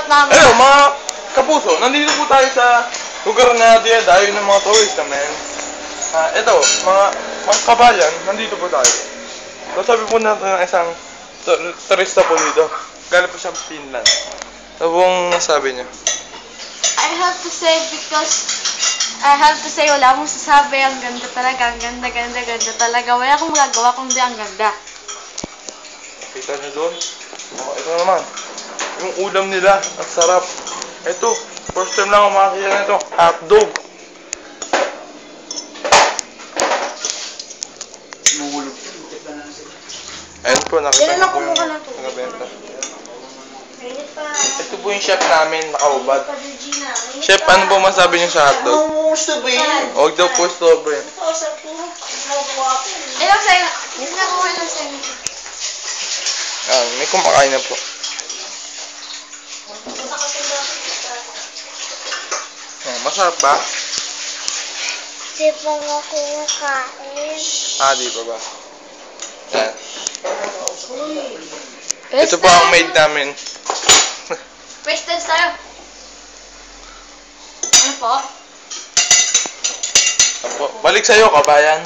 Hello mga kapuso, nandito po tayo sa lugar na dinadayo ng mga tourist naman. Ito, mga kabayan, nandito po tayo. Sabi po natin ng isang turista po dito. Galing po siyang Finland. Ano pong nasabi niya? I have to say, wala akong sasabi. Ang ganda talaga, ang ganda talaga. Wala akong magagawa kundi ang ganda. Kita niyo doon? Ito naman. Yung ulam nila, ang sarap. Ito, first time lang ako makakita nito. Hotdog. Ayun po, nakita ko po yung nagabenta. Ito po yung chef namin, nakaubad. Chef, ano po masabi niyo sa hotdog? Huwag daw po strawberry. Ayun sa'yo. Hindi na kuha lang sa'yo. May kumakain na po. Masarap ba? Di pa nga kumakain. Di pa ba? Yan. Ito po ang maid namin. First dance tayo. Ano po? Balik sa'yo, kabayan.